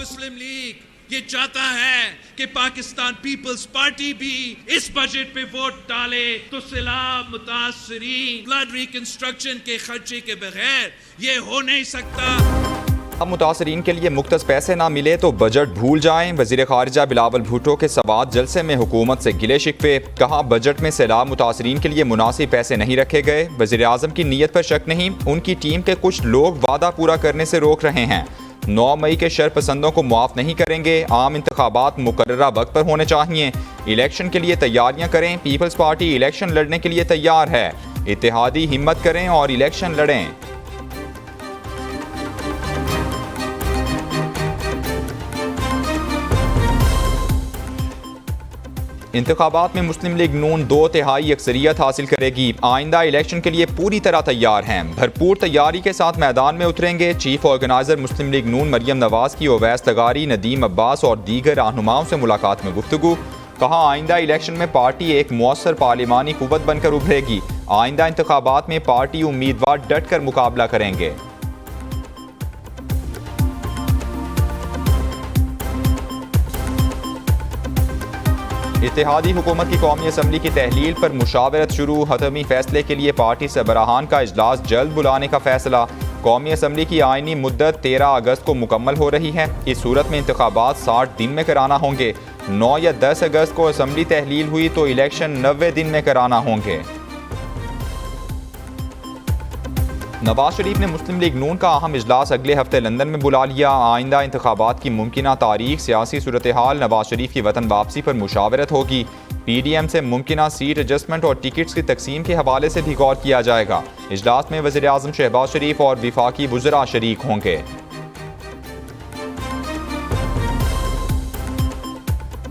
मुस्लिम league ये चाहता है कि पाकिस्तान पीपल्स पार्टी भी इस बजट पे वोट डाले तो सैलाब मुतासरीन फ्लड रिकंस्ट्रक्शन के खर्चे के बगैर ये हो नहीं सकता। अब मुतासरीन के लिए मुख्तस पैसे ना मिले तो बजट भूल जाएं। वज़ीर ख़ारिजा बिलावल भुट्टो के सवात जलसे में हुकूमत से गिले शिकवे। कहा बजट में सैलाब मुतासरीन के लिए मुनासिब पैसे नहीं रखे गए। वज़ीर आज़म की नीयत पर शक नहीं, उनकी टीम के कुछ लोग वादा पूरा करने से रोक रहे हैं। 9 मई के शरपसंदों को मुआफ़ नहीं करेंगे। आम इंतखाबात मुकर्ररा वक्त पर होने चाहिए। इलेक्शन के लिए तैयारियां करें। पीपल्स पार्टी इलेक्शन लड़ने के लिए तैयार है। इत्तेहादी हिम्मत करें और इलेक्शन लड़ें। इंतखाबात में मुस्लिम लीग नून 2/3 अक्सरियत हासिल करेगी। आइंदा इलेक्शन के लिए पूरी तरह तैयार हैं। भरपूर तैयारी के साथ मैदान में उतरेंगे। चीफ ऑर्गेनाइजर मुस्लिम लीग नून मरियम नवाज की ओवैस लगारी, नदीम अब्बास और दीगर रहनुमाओं से मुलाकात में गुफ्तगू। कहा आइंदा इलेक्शन में पार्टी एक मुअस्सर पार्लिमानी कुव्वत बनकर उभरेगी। आइंदा इंतखाबात में पार्टी उम्मीदवार डट कर मुकाबला करेंगे। इत्तेहादी हुकूमत की कौमी असम्बली की तहलील पर मुशावरत शुरू। हतमी फैसले के लिए पार्टी सरबराहान का इजलास जल्द बुलाने का फैसला। कौमी असम्बली की आइनी मुद्दत 13 अगस्त को मुकम्मल हो रही है। इस सूरत में इंतखाबात 60 दिन में कराना होंगे। 9 या 10 अगस्त को असम्बली तहलील हुई तो इलेक्शन 90 दिन में कराना होंगे। नवाज शरीफ ने मुस्लिम लीग नून का अहम इजलास अगले हफ्ते लंदन में बुला लिया। आइंदा इंतखाबात की मुमकिना तारीख, सियासी सूरत हाल, नवाज शरीफ की वतन वापसी पर मुशावरत होगी। PDM से मुमकिना सीट एडजस्टमेंट और टिकट्स की तकसीम के हवाले से भी गौर किया जाएगा। इजलास में वज़ीर आज़म शहबाज शरीफ और विफाकी वुज़रा शरीक होंगे।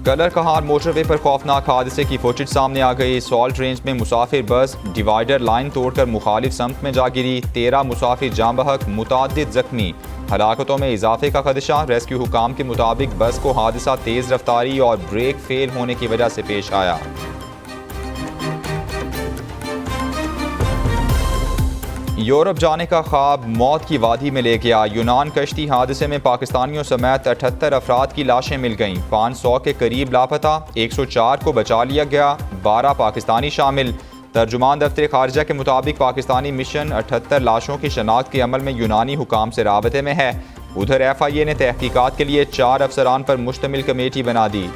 कलर कहार मोटरवे पर खौफनाक हादसे की फुटेज सामने आ गई। सॉल्ट रेंज में मुसाफिर बस डिवाइडर लाइन तोड़कर मुखालिफ समत में जा गिरी। 13 मुसाफिर जाँ बहक, मुताद्दिद जख्मी। हलाकतों में इजाफे का खदशा। रेस्क्यू हुकाम के मुताबिक बस को हादसा तेज़ रफ्तारी और ब्रेक फेल होने की वजह से पेश आया। यूरोप जाने का ख्वाब मौत की वादी में ले गया। यूनान कश्ती हादसे में पाकिस्तानियों समेत 78 अफराद की लाशें मिल गईं। 500 के करीब लापता। 104 को बचा लिया गया, 12 पाकिस्तानी शामिल। तर्जुमान दफ्तर खारजा के मुताबिक पाकिस्तानी मिशन 78 लाशों की शनाख्त के अमल में यूनानी हुकाम से राबते में है। उधर FIA ने तहकीकात के लिए 4 अफसरान पर मुश्तमिल कमेटी बना दी।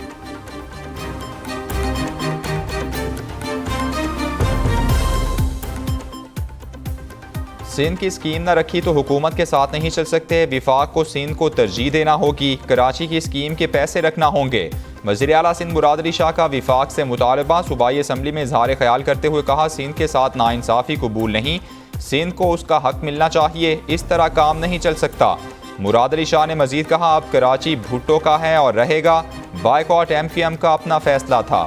सिंध की स्कीम न रखी तो हुकूमत के साथ नहीं चल सकते। विफाक को सिंध को तरजीह देना होगी। कराची की स्कीम के पैसे रखना होंगे। वज़ीर आला सिंध मुराद अली शाह का विफाक से मुतालबा। सूबाई असम्बली में इजहार ख्याल करते हुए कहा सिंध के साथ नाइंसाफ़ी कबूल नहीं। सिंध को उसका हक मिलना चाहिए। इस तरह काम नहीं चल सकता। मुराद अली शाह ने मजीद कहा अब कराची भुट्टो का है और रहेगा। बायकॉट MPM का अपना फैसला था।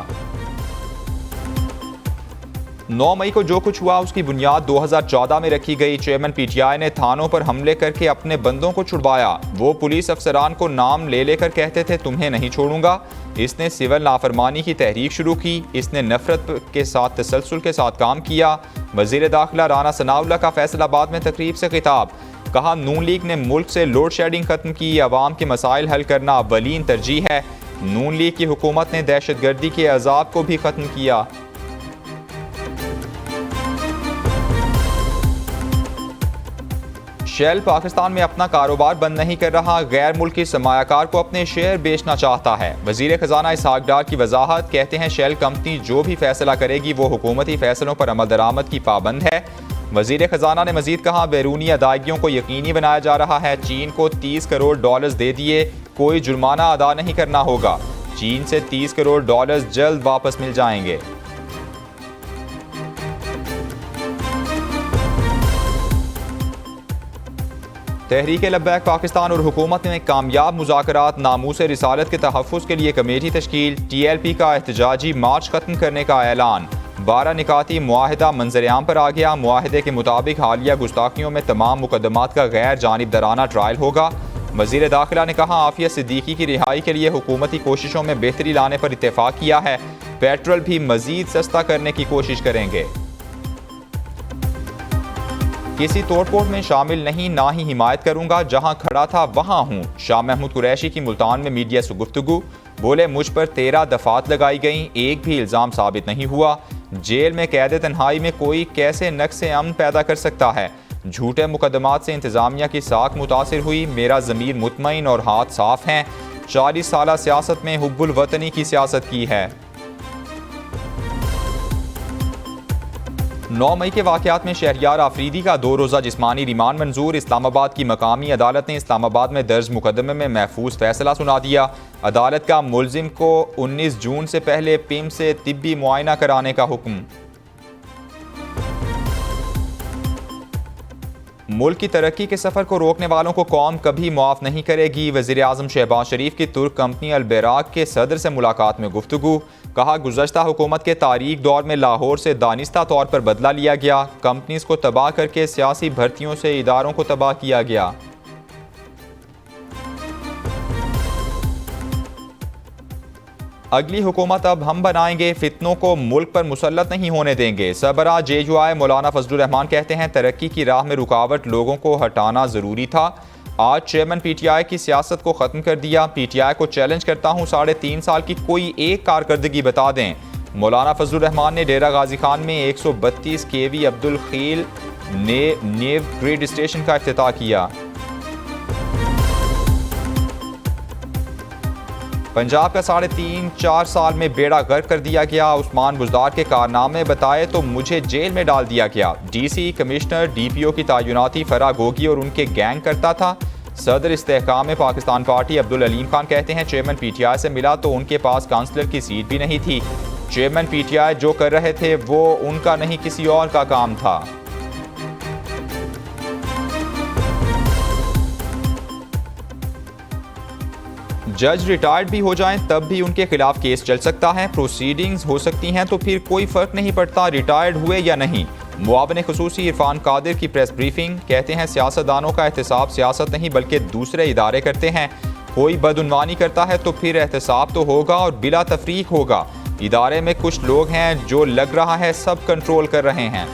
9 मई को जो कुछ हुआ उसकी बुनियाद 2014 में रखी गई। चेयरमैन PTI ने थानों पर हमले करके अपने बंदों को छुड़वाया। वो पुलिस अफसरान को नाम ले लेकर कहते थे तुम्हें नहीं छोड़ूंगा। इसने सिविल नाफरमानी की तहरीक शुरू की। इसने नफरत के साथ तसलसल के साथ काम किया। वजीर दाखिला राना सनाउल्लाह का फैसलाबाद में तकरीब से खिताब। कहा नून लीग ने मुल्क से लोड शेडिंग खत्म की। अवाम के मसाइल हल करना अव्वलीन तरजीह है। नून लीग की हुकूमत ने दहशतगर्दी के अजाब को भी खत्म किया। शेल पाकिस्तान में अपना कारोबार बंद नहीं कर रहा। गैर मुल्की सरमायाकार को अपने शेयर बेचना चाहता है। वजीर खजाना इसहाक डार की वजाहत। कहते हैं शेल कंपनी जो भी फैसला करेगी वो हुकूमती फैसलों पर अमल दरामद की पाबंद है। वजीर खजाना ने मजीद कहा बैरूनी अदायगियों को यकीनी बनाया जा रहा है। चीन को $30 करोड़ दे दिए, कोई जुर्माना अदा नहीं करना होगा। चीन से $30 करोड़ जल्द वापस मिल जाएंगे। तहरीक लब्बैक पाकिस्तान और हुकूमत में कामयाब मुज़ाकरात। नामूस रिसालत के तहफ़्फ़ुज़ के लिए कमेटी तश्कील। TLP का एहतजाजी मार्च ख़त्म करने का ऐलान। 12 निकाती मुआहिदा मंजर-ए-आम पर आ गया। मुआहिदे के मुताबिक हालिया गुस्ताखियों में तमाम मुकदमात का गैर जानिबदाराना ट्रायल होगा। वज़ीर दाखिला ने कहा आफिया सिद्दीकी की रिहाई के लिए हुकूमती कोशिशों में बेहतरी लाने पर इत्तेफाक किया है। पेट्रोल भी मज़ीद सस्ता करने की कोशिश करेंगे। किसी तोड़फोड़ में शामिल नहीं, ना ही हिमायत करूंगा, जहां खड़ा था वहां हूं। शाह महमूद कुरैशी की मुल्तान में मीडिया से गुफ्तगू, बोले मुझ पर 13 दफात लगाई गई, एक भी इल्ज़ाम साबित नहीं हुआ। जेल में कैद तन्हाई में कोई कैसे नक्शे अमन पैदा कर सकता है। झूठे मुकदमात से इंतज़ामिया की साख मुतासिर हुई, मेरा ज़मीर मुतमईन और हाथ साफ हैं। 40 साल सियासत में हुब्बुल वतनी की सियासत की है। 9 मई के वाक़यात में शहरियार आफरीदी का 2 रोज़ा जिस्मानी रिमांड मंजूर। इस्लामाबाद की मकामी अदालत ने इस्लामाबाद में दर्ज मुकदमे में महफूज फैसला सुना दिया। अदालत का मुलजिम को 19 जून से पहले पिम से तिब्बी मुआयना कराने का हुक्म। मुल्क की तरक्की के सफ़र को रोकने वालों को कौम कभी मुआफ़ नहीं करेगी। वज़ीर आज़म शहबाज शरीफ की तुर्क कंपनी अल-बैराक के सदर से मुलाकात में गुफ्तगू, कहा गुज़श्ता हुकूमत के तारीख दौर में लाहौर से दानिस्ता तौर पर बदला लिया गया, कंपनीज को तबाह करके सियासी भर्तियों से इदारों को तबाह किया गया। अगली हुकूमत अब हम बनाएंगे, फितनों को मुल्क पर मुसल्लत नहीं होने देंगे। सरबराह JUI मौलाना फजलुर रहमान कहते हैं तरक्की की राह में रुकावट लोगों को हटाना ज़रूरी था। आज चेयरमैन PTI की सियासत को ख़त्म कर दिया। PTI को चैलेंज करता हूँ, 3.5 साल की कोई एक कारकर्दगी बता दें। मौलाना फजलुर रहमान ने डेरा गाजी खान में 132 kV अब्दुल खील नेव ग्रिड स्टेशन का इफ्तिताह किया। पंजाब का 3.5-4 साल में बेड़ा गर्क कर दिया गया। उस्मान बुज़दार के कारनामे बताए तो मुझे जेल में डाल दिया गया। DC कमिश्नर DPO की तैनाती फराह गोगी और उनके गैंग करता था। सदर इस्तेहकाम पाकिस्तान पार्टी अब्दुल अलीम खान कहते हैं चेयरमैन PTI से मिला तो उनके पास काउंसलर की सीट भी नहीं थी। चेयरमैन PTI जो कर रहे थे वो उनका नहीं किसी और का काम था। जज रिटायर्ड भी हो जाएं तब भी उनके खिलाफ केस चल सकता है, प्रोसीडिंग्स हो सकती हैं, तो फिर कोई फर्क नहीं पड़ता रिटायर्ड हुए या नहीं। मुआविन खुसूसी इरफान कादिर की प्रेस ब्रीफिंग, कहते हैं सियासतदानों का एहतसाब सियासत नहीं बल्कि दूसरे इदारे करते हैं। कोई बदउनवानी करता है तो फिर एहतसाब तो होगा और बिला तफरीक होगा। इदारे में कुछ लोग हैं जो लग रहा है सब कंट्रोल कर रहे हैं।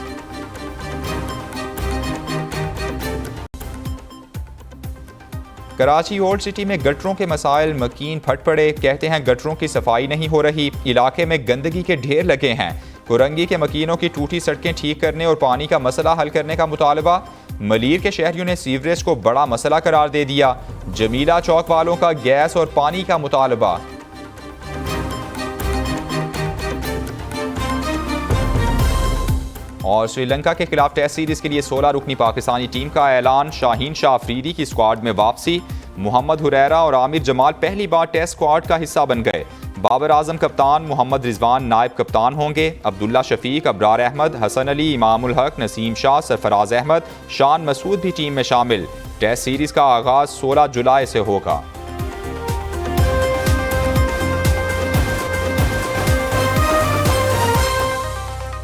कराची ओल्ड सिटी में गटरों के मसाइल मकीन फट पड़े, कहते हैं गटरों की सफाई नहीं हो रही, इलाके में गंदगी के ढेर लगे हैं। कुरंगी के मकीनों की टूटी सड़कें ठीक करने और पानी का मसला हल करने का मुतालबा। मलीर के शहरियों ने सीवरेज को बड़ा मसला करार दे दिया। जमीला चौक वालों का गैस और पानी का मुतालबा। और श्रीलंका के खिलाफ टेस्ट सीरीज के लिए 16 रुकनी पाकिस्तानी टीम का ऐलान। शाहीन शाह अफरीदी की स्क्वाड में वापसी। मोहम्मद हुरैरा और आमिर जमाल पहली बार टेस्ट स्क्वाड का हिस्सा बन गए। बाबर आजम कप्तान, मोहम्मद रिजवान नायब कप्तान होंगे। अब्दुल्ला शफीक, अब्रार अहमद, हसन अली, इमामुल हक, नसीम शाह, सरफराज अहमद, शान मसूद भी टीम में शामिल। टेस्ट सीरीज का आगाज 16 जुलाई से होगा।